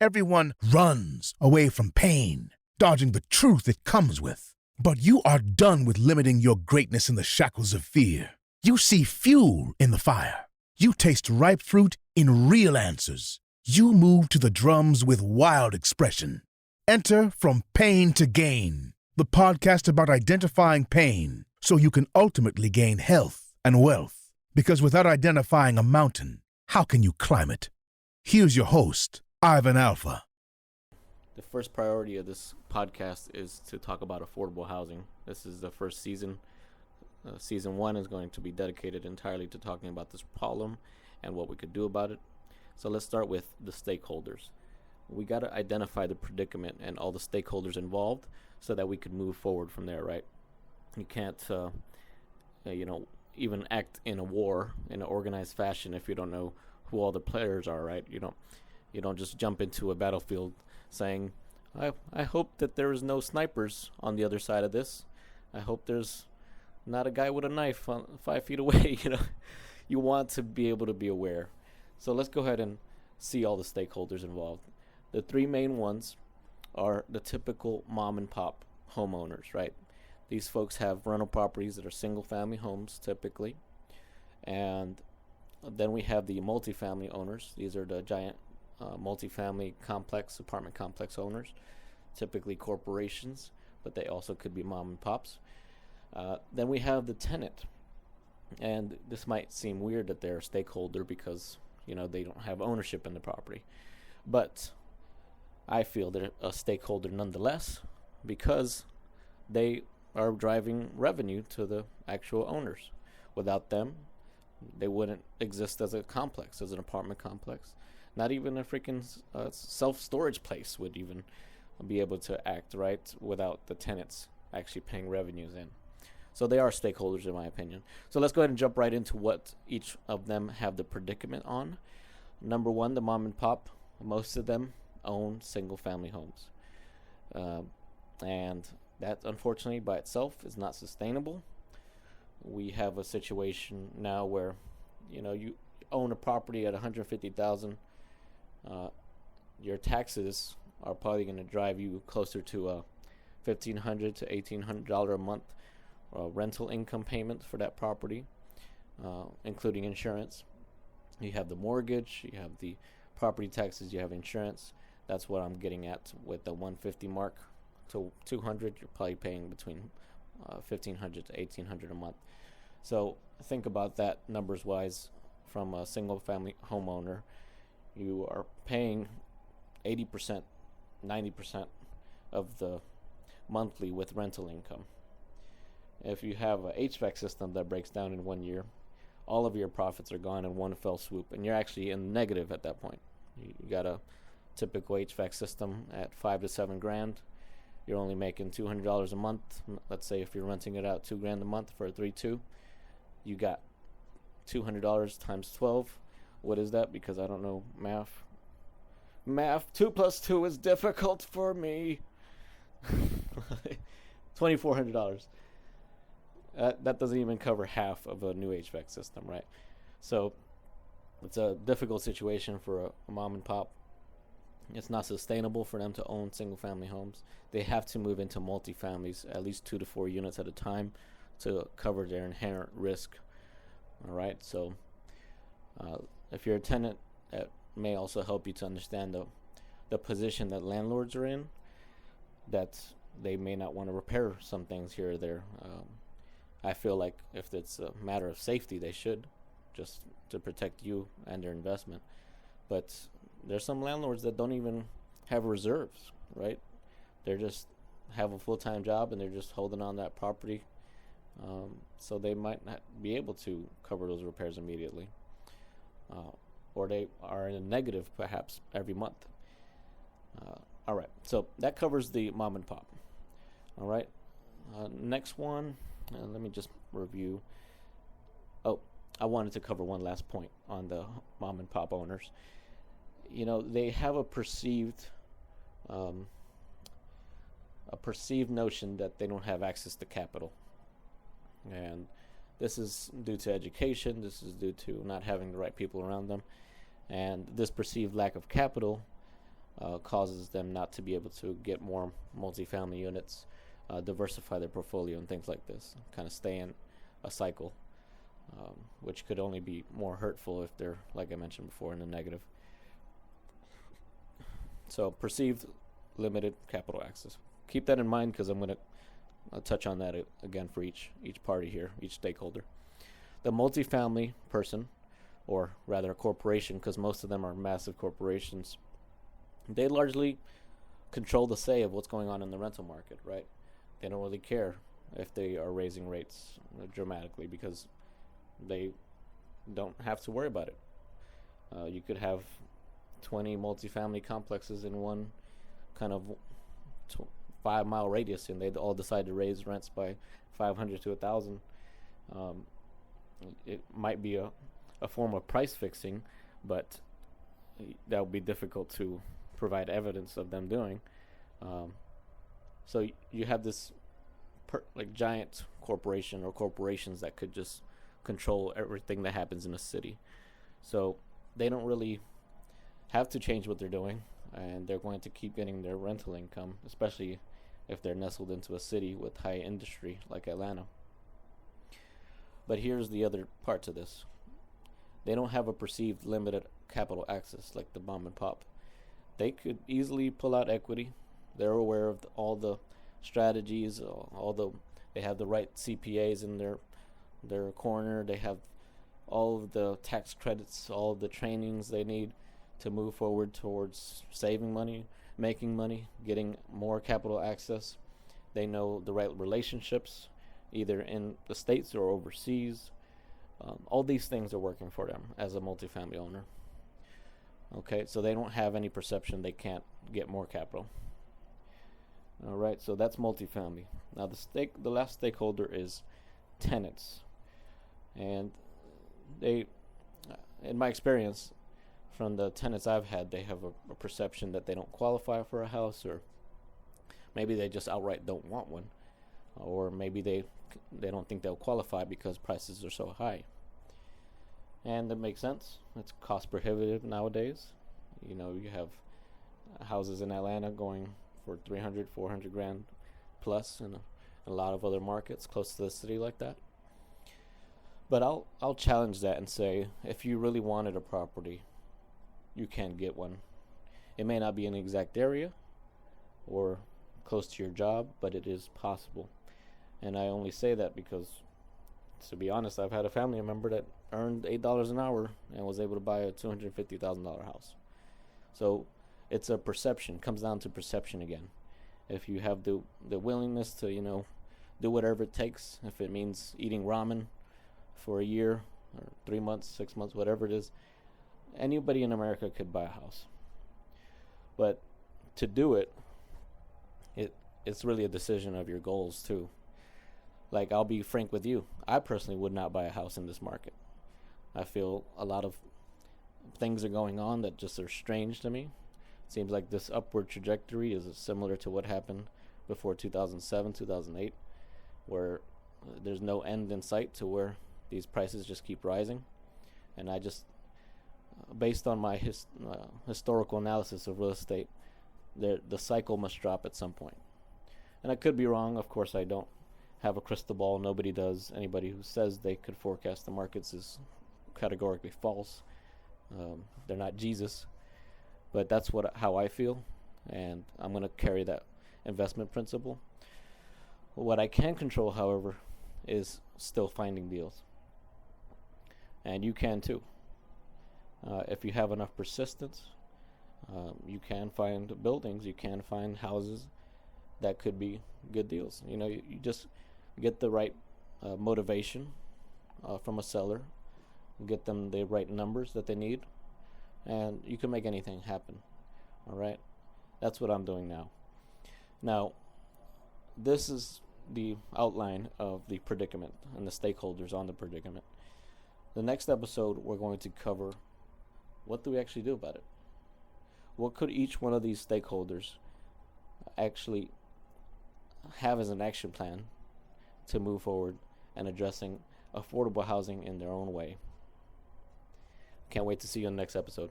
Everyone runs away from pain, dodging the truth it comes with. But you are done with limiting your greatness in the shackles of fear. You see fuel in the fire. You taste ripe fruit in real answers. You move to the drums with wild expression. Enter From Pain to Gain, the podcast about identifying pain so you can ultimately gain health and wealth. Because without identifying a mountain, how can you climb it? Here's your host, Ivan Alpha. The first priority of this podcast is to talk about affordable housing. This is the first season. Season 1 is going to be dedicated entirely to talking about this problem and what we could do about it. So let's start with the stakeholders. We got to identify the predicament and all the stakeholders involved so that we could move forward from there, right? You can't, even act in a war in an organized fashion if you don't know who all the players are, right? You don't just jump into a battlefield saying, I hope that there is no snipers on the other side of this. I hope there's not a guy with a knife 5 feet away. You want to be able to be aware. So let's go ahead and see all the stakeholders involved. The three main ones are the typical mom and pop homeowners, right? These folks have rental properties that are single family homes typically. And then we have the multifamily owners. These are the giant multifamily apartment complex owners, typically corporations, but they also could be mom and pops. Then we have the tenant. And this might seem weird that they're a stakeholder because they don't have ownership in the property. But I feel they're a stakeholder nonetheless because they are driving revenue to the actual owners. Without them, they wouldn't exist as a complex, as an apartment complex. Not even a freaking self-storage place would even be able to act right without the tenants actually paying revenues in. So they are stakeholders in my opinion. So let's go ahead and jump right into what each of them have the predicament on. Number one, the mom and pop. Most of them own single family homes. And that unfortunately by itself is not sustainable. We have a situation now where you own a property at $150,000. Your taxes are probably going to drive you closer to $1,500 to $1,800 a month rental income payment for that property, including insurance. You have the mortgage, you have the property taxes, you have insurance. That's what I'm getting at with the 150 mark to 200. You're probably paying between $1,500 to $1,800 a month. So think about that numbers wise. From a single family homeowner, you are paying 80%, 90% of the monthly with rental income. If you have a HVAC system that breaks down in 1 year, all of your profits are gone in one fell swoop, and you're actually in negative at that point. You got a typical HVAC system at $5 to $7 grand. You're only making $200 a month. Let's say if you're renting it out $2 grand a month for a 3-2, you got $200 times 12. What is that? Because I don't know math. 2 plus 2 is difficult for me. $2,400. That doesn't even cover half of a new HVAC system, right? So it's a difficult situation for a mom and pop. It's not sustainable for them to own single family homes. They have to move into multifamilies, at least 2 to 4 units at a time, to cover their inherent risk. All right, so if you're a tenant, that may also help you to understand the position that landlords are in, that they may not want to repair some things here or there. I feel like if it's a matter of safety, they should, just to protect you and their investment. But there's some landlords that don't even have reserves, right? They just have a full-time job and they're just holding on that property. So they might not be able to cover those repairs immediately. Or they are in a negative perhaps every month. All right, so that covers the mom and pop. All right, next one, let me just review. Oh, I wanted to cover one last point on the mom and pop owners. They have a perceived notion that they don't have access to capital. And this is due to education, this is due to not having the right people around them. And this perceived lack of capital causes them not to be able to get more multifamily units, diversify their portfolio, and things like this. Kind of stay in a cycle, which could only be more hurtful if they're, like I mentioned before, in the negative. So perceived limited capital access. Keep that in mind, because I'm going to touch on that again for each party here, each stakeholder. The multifamily person, or rather a corporation, because most of them are massive corporations, they largely control the say of what's going on in the rental market, right? They don't really care if they are raising rates dramatically, because they don't have to worry about it. You could have 20 multifamily complexes in one kind of 5-mile radius, and they all decide to raise rents by 500 to 1,000. It might be a form of price fixing, but that would be difficult to provide evidence of them doing. So you have this like giant corporation or corporations that could just control everything that happens in a city. So they don't really have to change what they're doing, and they're going to keep getting their rental income, especially if they're nestled into a city with high industry like Atlanta. But here's the other part to this. They don't have a perceived limited capital access like the mom and pop. They could easily pull out equity. They're aware of all the strategies, they have the right CPAs in their corner. They have all of the tax credits, all of the trainings they need to move forward towards saving money, making money, getting more capital access. They know the right relationships, either in the States or overseas. All these things are working for them as a multifamily owner. Okay, so they don't have any perception they can't get more capital. All right, so that's multifamily. Now the last stakeholder is tenants, and they, in my experience, from the tenants I've had, they have a perception that they don't qualify for a house, or maybe they just outright don't want one, or maybe they don't think they'll qualify because prices are so high. And that makes sense. It's cost prohibitive nowadays. You know, you have houses in Atlanta going for 300, 400 grand plus, in a lot of other markets close to the city like that. But I'll challenge that and say, if you really wanted a property, you can get one. It may not be in the exact area or close to your job, but it is possible. And I only say that because, to be honest, I've had a family member that earned $8 an hour and was able to buy a $250,000 house. So it's a perception. Comes down to perception again. If you have the willingness to, do whatever it takes, if it means eating ramen for a year or 3 months, 6 months, whatever it is, anybody in America could buy a house. But to do it, it's really a decision of your goals too. Like, I'll be frank with you, I personally would not buy a house in this market. I feel a lot of things are going on that just are strange to me. It seems like this upward trajectory is similar to what happened before 2007, 2008, where there's no end in sight to where these prices just keep rising. And I just, based on my historical analysis of real estate, the cycle must drop at some point. And I could be wrong. Of course, I don't have a crystal ball. Nobody does. Anybody who says they could forecast the markets is categorically false. They're not Jesus. But that's how I feel, and I'm going to carry that investment principle. What I can control, however, is still finding deals. And you can too. If you have enough persistence, you can find buildings, you can find houses that could be good deals. You just get the right motivation from a seller, get them the right numbers that they need, and you can make anything happen. All right? That's what I'm doing now. Now, this is the outline of the predicament and the stakeholders on the predicament. The next episode, we're going to cover, what do we actually do about it? What could each one of these stakeholders actually have as an action plan to move forward and addressing affordable housing in their own way? Can't wait to see you in the next episode.